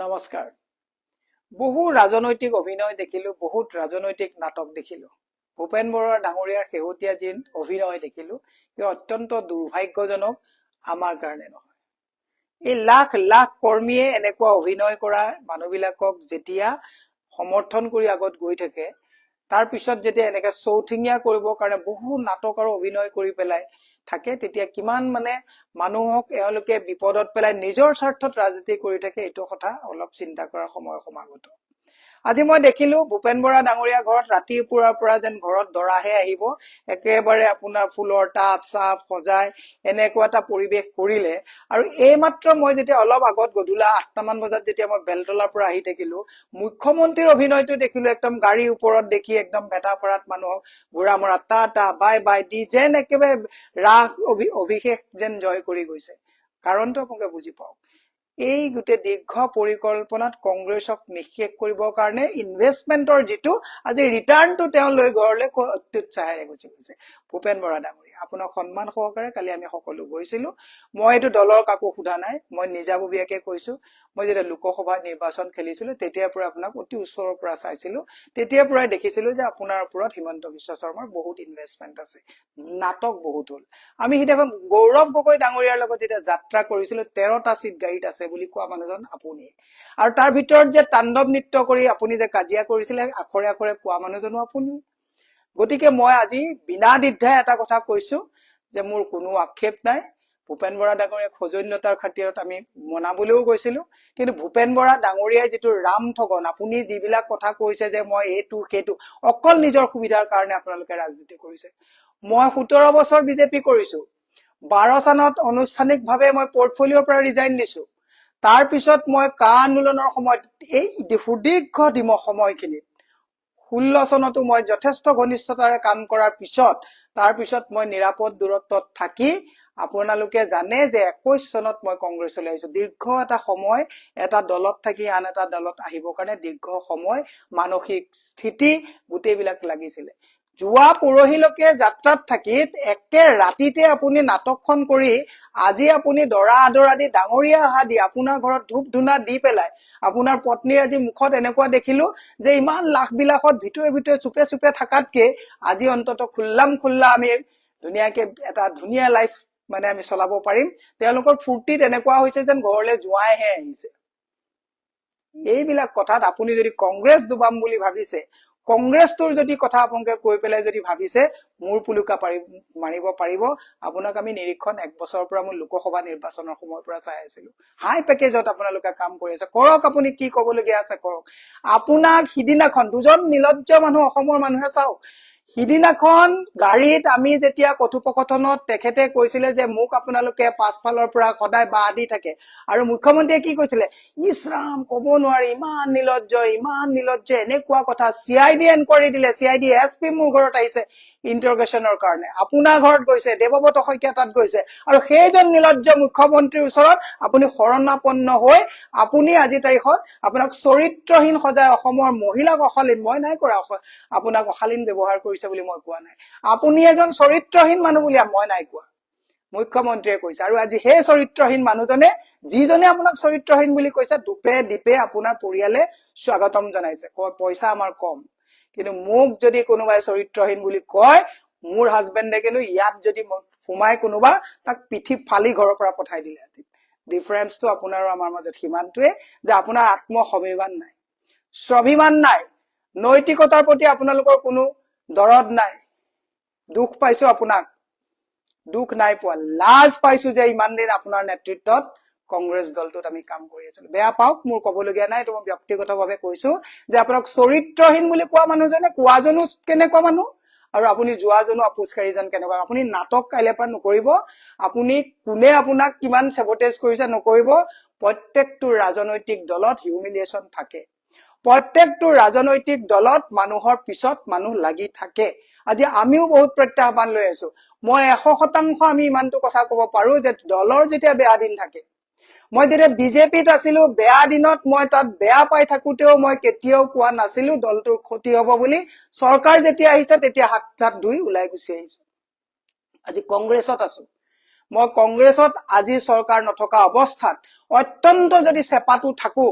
নমস্কাৰ। বহু ৰাজনৈতিক অভিনয় দেখিলো, বহুত ৰাজনৈতিক নাটক দেখিলো। ভূপেন বৰা ডাঙৰীয়াৰ শেহতীয়া যি অভিনয় দেখিলো, ই অত্যন্ত দুৰ্ভাগ্যজনক আমাৰ কাৰণে নহয়। এই লাখ লাখ কৰ্মীয়ে এনেকুৱা অভিনয় কৰা মানুহবিলাকক যেতিয়া সমৰ্থন কৰি আগত গৈ থাকে, তাৰ পিছত যেতিয়া এনেকে চৌঠিঙীয়া কৰিবৰ কাৰণে বহু নাটক আৰু অভিনয় কৰি পেলাই থাকে, তেতিয়া কিমান মানুহক এওঁলোকে বিপদত পেলাই নিজৰ স্বাৰ্থত ৰাজনীতি কৰি থাকে, এইটো কথা অলপ চিন্তা কৰাৰ সময় সমাগত। আজি মই দেখিলো ভূপেন বৰা ডাঙৰীয়া ঘৰত ৰাতিপুৱাৰ পৰা যেন ঘৰত দৰাহে আহিব, একেবাৰে আপোনাৰ ফুলৰ টাব চাপ সজাই এনেকুৱা এটা পৰিৱেশ কৰিলে। আৰু এইমাত্ৰ মই যেতিয়া অলপ আগত গধূলা 8টামান বজাত যেতিয়া মই বেলতলাৰ পৰা আহি থাকিলো, মুখ্যমন্ত্ৰীৰ অভিনয়টো দেখিলো। একদম গাড়ীৰ ওপৰত দেখি একদম ভেটাপাৰাত মানুহক ঘোঁৰা মৰা টাটা বাই বাই দি যেন একেবাৰে ৰাস অভিষেক যেন জয় কৰি গৈছে। কাৰণটো আপোনালোকে বুজি পাওক। এই গোটেই দীৰ্ঘ পৰিকল্পনাত কংগ্ৰেছক নিঃশেষ কৰিবৰ কাৰণে ইনভেষ্টমেন্টৰ যিটো আজি ৰিটাৰ্ণটো তেওঁ লৈ ঘৰলৈ অত্যুৎসাহেৰে গুচি গৈছে। ভূপেন বৰা ডাঙৰীয়া, আপোনাক সন্মান সহকাৰে কালি আমি সকলো গৈছিলো। মই এইটো দলৰ কাকো সোধা নাই, মই নিজাববীয়াকে কৈছো। মই যেতিয়া লোকসভা নিৰ্বাচন খেলিছিলো তেতিয়াৰ পৰা আপোনাক অতি ওচৰৰ পৰা চাইছিলো, তেতিয়াৰ পৰাই দেখিছিলো যে আপোনাৰ ওপৰত হিমন্ত বিশ্ব শৰ্মাৰ বহুত ইনভেষ্টমেন্ট আছে, নাটক বহুত হল। আমি সিদিনাখন গৌৰৱ গগৈ ডাঙৰীয়াৰ লগত যেতিয়া যাত্ৰা কৰিছিলো, 13টা চিট গাড়ীত আছে বুলি কোৱা মানুহজন আপুনি। আৰু তাৰ ভিতৰত যে তাণ্ডৱ নৃত্য কৰি আপুনি যে কাজিয়া কৰিছিলে, আখৰে আখৰে কোৱা মানুহজনো আপুনি। গতিকে মই আজি বিনা দ্বিধাই এটা কথা কৈছো যে মোৰ কোনো আক্ষেপ নাই। ভূপেন বৰা ডাঙৰীয়াক সৌজন্যতাৰ খাতিৰত আমি মনাবলৈও গৈছিলো, কিন্তু ভূপেন বৰা ডাঙৰীয়াই যিটো ৰাম ঠগন, আপুনি যিবিলাক কথা কৈছে যে মই এইটো সেইটো, অকল নিজৰ সুবিধাৰ কাৰণে আপোনালোকে ৰাজনীতি কৰিছে। মই 17 বছৰ বিজেপি কৰিছো। 12 চনত আনুষ্ঠানিকভাৱে মই পৰ্টফলিঅ'ৰ পৰা ৰিজাইন দিছো। তাৰ পিছত মই কা আন্দোলনৰ সময়ত এই সুদীৰ্ঘ সময়খিনিত 16 চনতো মই যথেষ্ট ঘনিষ্ঠতাৰে কাম কৰাৰ পিছত, তাৰ পিছত মই নিৰাপদ দূৰত্বত থাকি আপোনালোকে জানে যে 21 চনত মই কংগ্ৰেছলৈ আহিছো। দীৰ্ঘ এটা সময় এটা দলত থাকি আন এটা দলত আহিবৰ কাৰণে দীৰ্ঘ সময় মানসিক স্থিতি গোটেইবিলাক লাগিছিলে। যোৱা পৰহিলৈকে যাত্ৰাত থাকি একে ৰাতিতে আপুনি নাটকখন কৰি আজি আপুনি দৰা আদৰা দি ডাঙৰীয়া অহা দি আপোনাৰ ঘৰত ধূপ ধূনা দি পেলাই আপোনাৰ পত্নীৰ আজি মুখত এনেকুৱা দেখিলো যে ইমান লাখ বিলাকত ভিতৰে ভিতৰে চুপে চুপে থাকাতকে আজি অন্তত খুল্লা আমি ধুনীয়াকে এটা ধুনীয়া লাইফ আমি চলাব পাৰিম। তেওঁলোকৰ ফূৰ্তিত এনেকুৱা হৈছে যেন ঘৰলৈ জোঁৱাইহে আহিছে। এইবিলাক কথাত আপুনি যদি কংগ্ৰেছ ডুবাম বুলি ভাবিছে, কংগ্ৰেছটোৰ যদি কথা আপোনালোকে কৈ পেলাই যদি ভাবিছে মূৰ পুলুকা মাৰিব পাৰিব, আপোনাক আমি নিৰীক্ষণ 1 বছৰৰ পৰা মই লোকসভা নিৰ্বাচনৰ সময়ৰ পৰা চাই আছিলো। হাই পেকেজত আপোনালোকে কাম কৰি আছে, কৰক। আপুনি কি কবলগীয়া আছে কৰক। আপোনাক সিদিনাখন দুজন নিলজ্জ মানুহ অসমৰ মানুহে চাওক, সিদিনাখন গাড়ীত আমি যেতিয়া কথোপকথনত তেখেতে কৈছিলে যে মোক আপোনালোকে পাছফালৰ পৰা সদায় বাহ দি থাকে, আৰু মুখ্যমন্ত্ৰীয়ে কি কৈছিলে, ইছৰাম কব নোৱাৰি, ইমান নিলজ্জ এনেকুৱা কথা। CID এনকুৱাৰী দিলে, CID SP মোৰ ঘৰত আহিছে ইন্টাৰগেশ্যনৰ কাৰণে, আপোনাৰ ঘৰত গৈছে, দেৱব্ৰত শইকীয়া তাত গৈছে, আৰু সেইজন নিলজ্জ মুখ্যমন্ত্ৰীৰ ওচৰত আপুনি শৰণাপন্ন হৈ আপুনি আজি তাৰিখত আপোনাক চৰিত্ৰহীন সজাই অসমৰ মহিলাক অশালীন, মই নাই কৰা আপোনাক অশালীন ব্যৱহাৰ কৰিছে বুলি মই কোৱা নাই, আপুনি এজন চৰিত্ৰহীন মানুহ বুলি মই নাই কোৱা, মুখ্যমন্ত্ৰীয়ে কৈছে। আৰু আজি সেই চৰিত্ৰহীন মানুহজনে, যিজনে আপোনাক চৰিত্ৰহীন বুলি কৈছে, দুপে দীপে আপোনাৰ পৰিয়ালে স্বাগতম জনাইছে, কয় পইচা আমাৰ কম। কিন্তু মোক যদি কোনোবাই চৰিত্ৰহীন বুলি কয়, মোৰ হাজবেণ্ডে কিন্তু ইয়াত যদি সোমাই কোনোবা তাক পিঠি ফালি ঘৰৰ পৰা পঠাই দিলে। ডিফাৰেন্সটো আপোনাৰ আৰু আমাৰ মাজত সিমানটোৱে যে আপোনাৰ আত্মস্বাভিমান নাই, স্বাভিমান নাই, নৈতিকতাৰ প্ৰতি আপোনালোকৰ কোনো দৰদ নাই। দুখ পাইছো আপোনাক, দুখ নাই পোৱা, লাজ পাইছো যে ইমান দিন আপোনাৰ নেতৃত্বত কংগ্ৰেছ দলটোত আমি কাম কৰি আছিলো। বেয়া পাওক, মোৰ কবলগীয়া নাই, এইটো মই ব্যক্তিগতভাৱে কৈছো যে আপোনাক চৰিত্ৰহীন বুলি কোৱা মানুহজনে কোৱাজনো কেনেকুৱা মানুহ, আৰু আপুনি যোৱাজনো আপোচকাৰীজন কেনেকুৱা। আপুনি নাটক কাইলৈ পৰা নকৰিব। আপুনি কোনে আপোনাক কিমান চেবটেজ কৰিছে নকৰিব। প্ৰত্যেকটো ৰাজনৈতিক দলত হিউমিলিয়েশ্যন থাকে, প্ৰত্যেকটো ৰাজনৈতিক দলত মানুহৰ পিছত মানুহ লাগি থাকে। আজি আমিও বহুত প্ৰত্যাহ্বান লৈ আছো। মই 100% আমি ইমানটো কথা কব পাৰো যে দলৰ যেতিয়া বেয়া দিন থাকে, মই যেতিয়া বিজেপিত আছিলো, বেয়া দিনত মই তাত বেয়া পাই থাকোতেও মই কেতিয়াও কোৱা নাছিলো দলটোৰ ক্ষতি হব বুলি। চৰকাৰ যেতিয়া আহিছে তেতিয়া হাত চাত ধুই ওলাই গুচি আহিছো। আজি কংগ্ৰেছত আছো, মই কংগ্ৰেছত আজি চৰকাৰ নথকা অৱস্থাত অত্যন্ত যদি চেপাটো থাকো,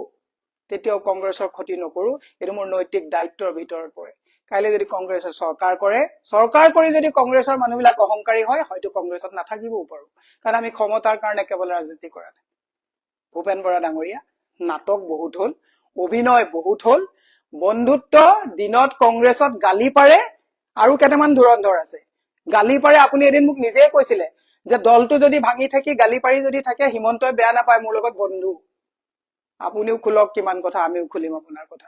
তেতিয়াও কংগ্ৰেছৰ ক্ষতি নকৰো, এইটো মোৰ নৈতিক দায়িত্বৰ ভিতৰত পৰে। কাইলৈ যদি কংগ্ৰেছে চৰকাৰ কৰে, চৰকাৰ কৰি যদি কংগ্ৰেছৰ মানুহবিলাক অহংকাৰী হয়, হয়তো কংগ্ৰেছত নাথাকিবও পাৰো, কাৰণ আমি ক্ষমতাৰ কাৰণে কেৱল ৰাজনীতি কৰা নাই। ভূপেন বৰা ডাঙৰীয়া, নাটক বহুত হল, অভিনয় বহুত হল, বন্ধুত্ব দিনত কংগ্ৰেছত গালি পাৰে আৰু কেইটামান ধুৰন্ধৰ আছে। গালি পাৰে, আপুনি এদিন মোক নিজেই কৈছিলে যে দলটো যদি ভাঙি থাকি গালি পাৰি যদি থাকে হিমন্তই বেয়া নাপায়, মোৰ লগত বন্ধু। আপুনিও খোলক কিমান কথা, আমিও খুলিম আপোনাৰ কথা।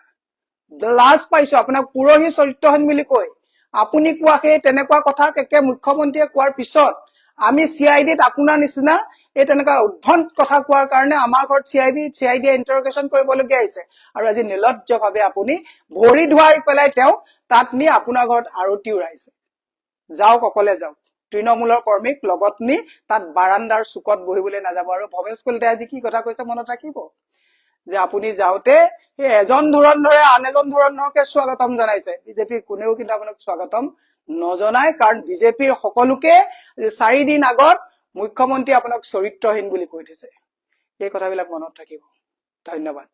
লাজ পাইছো আপোনাক পুৰহি চৰিত্ৰহীন বুলি কৈ আপুনি কোৱা সেই তেনেকুৱা কথা একে মুখ্যমন্ত্ৰীয়ে কোৱাৰ পিছত আমি CIDত আপোনাৰ নিচিনা এই তেনেকুৱা উদ্ভট কথা কোৱাৰ কাৰণে আমাৰ ঘৰত CIDয়ে ইন্টাৰোগেশ্যন কৰিবলগীয়া হৈছে, আৰু আজি নিলজ্জভাৱে আপুনি ভৰি ধুৱাই পেলাই তেওঁ তাত নি আপোনাৰ ঘৰত আৰতি উৰাইছে। যাওক, অকলে যাওক, তৃণমূলৰ কৰ্মীক লগত নি তাত বাৰান্দাৰ চুকত বহিবলৈ নাযাব। আৰু ভৱেশ কলিতাই আজি কি কথা কৈছে মনত ৰাখিব, যে আপুনি যাওঁতে সেই এজন ধুৰন্ধৰে আন এজন ধুৰন্ধৰকে স্বাগতম জনাইছে। বিজেপিৰ কোনেও কিন্তু আপোনাক স্বাগতম নজনায়, কাৰণ বিজেপিৰ সকলোকে 4 দিন আগত মুখ্যমন্ত্ৰী আপোনাক চৰিত্ৰহীন বুলি কৈ দিছে। এই কথাবিলাক মনত ৰাখিব। ধন্যবাদ।